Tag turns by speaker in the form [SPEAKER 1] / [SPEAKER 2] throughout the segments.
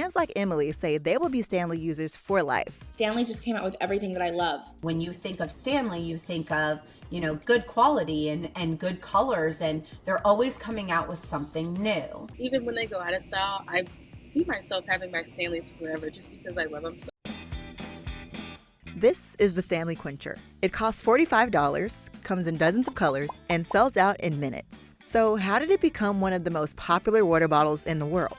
[SPEAKER 1] Fans like Emily say they will be Stanley users for life.
[SPEAKER 2] Stanley just came out with everything that I love.
[SPEAKER 3] When you think of Stanley, you think of, good quality and good colors, and they're always coming out with something new.
[SPEAKER 4] Even when they go out of style, I see myself having my Stanleys forever just because I love them so.
[SPEAKER 1] This is the Stanley Quencher. It costs $45, comes in dozens of colors, and sells out in minutes. So how did it become one of the most popular water bottles in the world?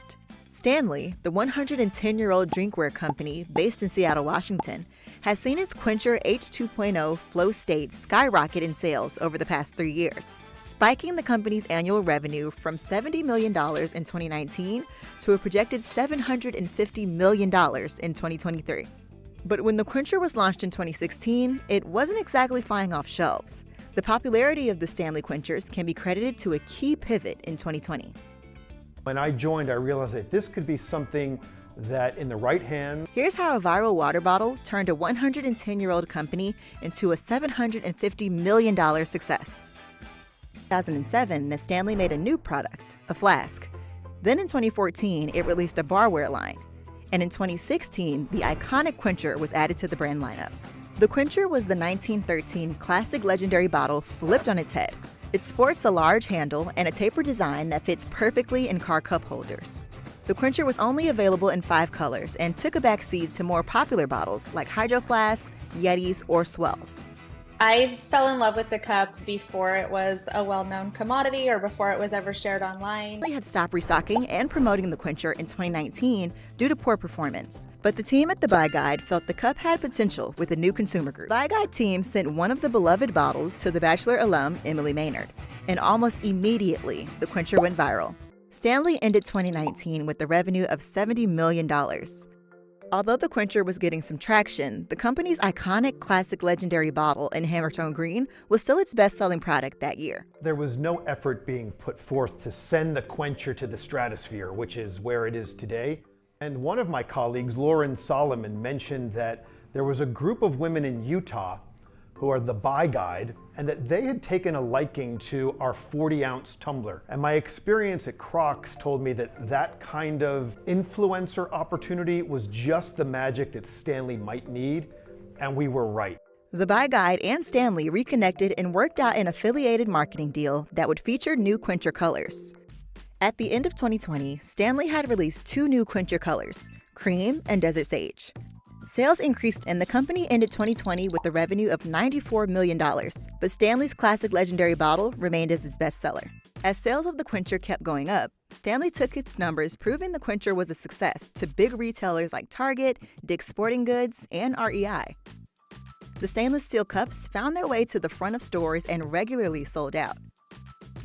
[SPEAKER 1] Stanley, the 110-year-old drinkware company based in Seattle, Washington, has seen its Quencher H2.0 flow state skyrocket in sales over the past 3 years, spiking the company's annual revenue from $70 million in 2019 to a projected $750 million in 2023. But when the Quencher was launched in 2016, it wasn't exactly flying off shelves. The popularity of the Stanley Quenchers can be credited to a key pivot in 2020.
[SPEAKER 5] When I joined, I realized that this could be something that in the right hand.
[SPEAKER 1] Here's how a viral water bottle turned a 110-year-old company into a $750 million success. In 2007, the Stanley made a new product, a flask. Then in 2014, it released a barware line. And in 2016, the iconic Quencher was added to the brand lineup. The Quencher was the 1913 classic legendary bottle flipped on its head. It sports a large handle and a tapered design that fits perfectly in car cup holders. The Quencher was only available in 5 colors and took a backseat to more popular bottles like Hydro Flasks, Yetis, or Swells.
[SPEAKER 6] I fell in love with the cup before it was a well-known commodity or before it was ever shared online.
[SPEAKER 1] They had stopped restocking and promoting the Quencher in 2019 due to poor performance. But the team at the Buy Guide felt the cup had potential with a new consumer group. The Buy Guide team sent one of the beloved bottles to the Bachelor alum Emily Maynard, and almost immediately the Quencher went viral. Stanley ended 2019 with a revenue of $70 million. Although the Quencher was getting some traction, the company's iconic classic legendary bottle in Hammertone Green was still its best-selling product that year.
[SPEAKER 5] There was no effort being put forth to send the Quencher to the stratosphere, which is where it is today. And one of my colleagues, Lauren Solomon, mentioned that there was a group of women in Utah who are the Buy Guide, and that they had taken a liking to our 40-ounce tumbler. And my experience at Crocs told me that that kind of influencer opportunity was just the magic that Stanley might need, and we were right.
[SPEAKER 1] The Buy Guide and Stanley reconnected and worked out an affiliated marketing deal that would feature new Quencher colors. At the end of 2020, Stanley had released 2 new Quencher colors, Cream and Desert Sage. Sales increased and the company ended 2020 with a revenue of $94 million, but Stanley's classic legendary bottle remained as its bestseller. As sales of the Quencher kept going up, Stanley took its numbers proving the Quencher was a success to big retailers like Target, Dick's Sporting Goods, and REI. The stainless steel cups found their way to the front of stores and regularly sold out.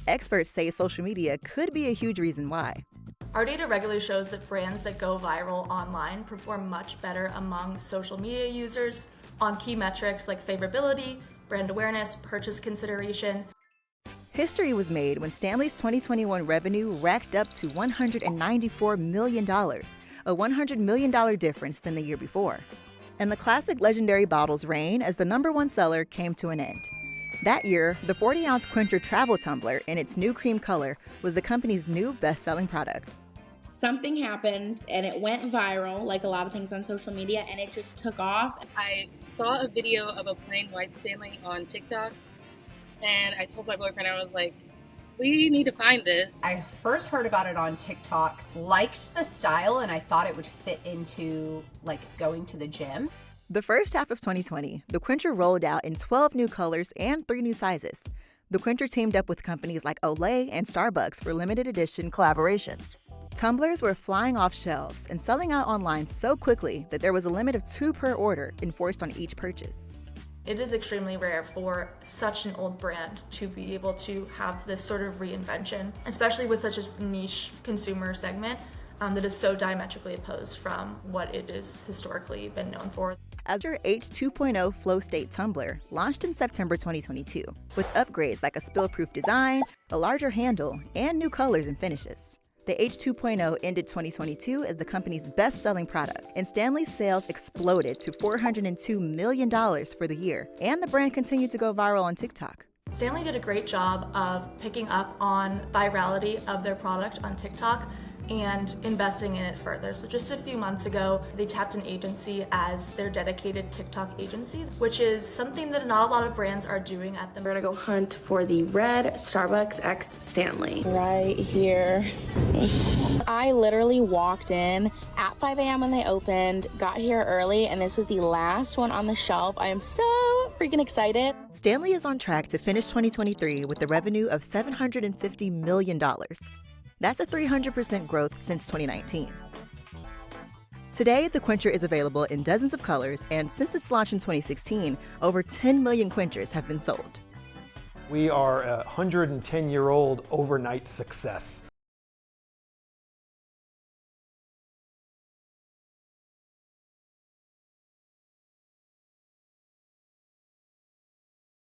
[SPEAKER 1] Experts say social media could be a huge reason why.
[SPEAKER 7] Our data regularly shows that brands that go viral online perform much better among social media users on key metrics like favorability, brand awareness, purchase consideration.
[SPEAKER 1] History was made when Stanley's 2021 revenue racked up to $194 million, a $100 million difference than the year before. And the classic legendary bottle's reign as the #1 seller came to an end. That year, the 40-ounce Quencher travel tumbler in its new cream color was the company's new best-selling product.
[SPEAKER 2] Something happened and it went viral, like a lot of things on social media, and it just took off.
[SPEAKER 4] I saw a video of a plain white Stanley on TikTok, and I told my boyfriend, I was like, we need to find this.
[SPEAKER 3] I first heard about it on TikTok, liked the style, and I thought it would fit into going to the gym.
[SPEAKER 1] The first half of 2020, the Quencher rolled out in 12 new colors and 3 new sizes. The Quencher teamed up with companies like Olay and Starbucks for limited edition collaborations. Tumblers were flying off shelves and selling out online so quickly that there was a limit of 2 per order enforced on each purchase.
[SPEAKER 7] It is extremely rare for such an old brand to be able to have this sort of reinvention, especially with such a niche consumer segment that is so diametrically opposed from what it has historically been known for.
[SPEAKER 1] Azure H2.0 Flow State Tumbler launched in September 2022 with upgrades like a spill-proof design, a larger handle, and new colors and finishes. The H2.0 ended 2022 as the company's best-selling product, and Stanley's sales exploded to $402 million for the year, and the brand continued to go viral on TikTok.
[SPEAKER 7] Stanley did a great job of picking up on virality of their product on TikTok, and investing in it further. So just a few months ago, they tapped an agency as their dedicated TikTok agency, which is something that not a lot of brands are doing at the moment.
[SPEAKER 8] We're gonna go hunt for the red Starbucks X Stanley.
[SPEAKER 2] Right here. I literally walked in at 5 a.m. when they opened, got here early, and this was the last one on the shelf. I am so freaking excited.
[SPEAKER 1] Stanley is on track to finish 2023 with a revenue of $750 million. That's a 300% growth since 2019. Today, the Quencher is available in dozens of colors, and since its launch in 2016, over 10 million Quenchers have been sold.
[SPEAKER 5] We are a 110-year-old overnight success.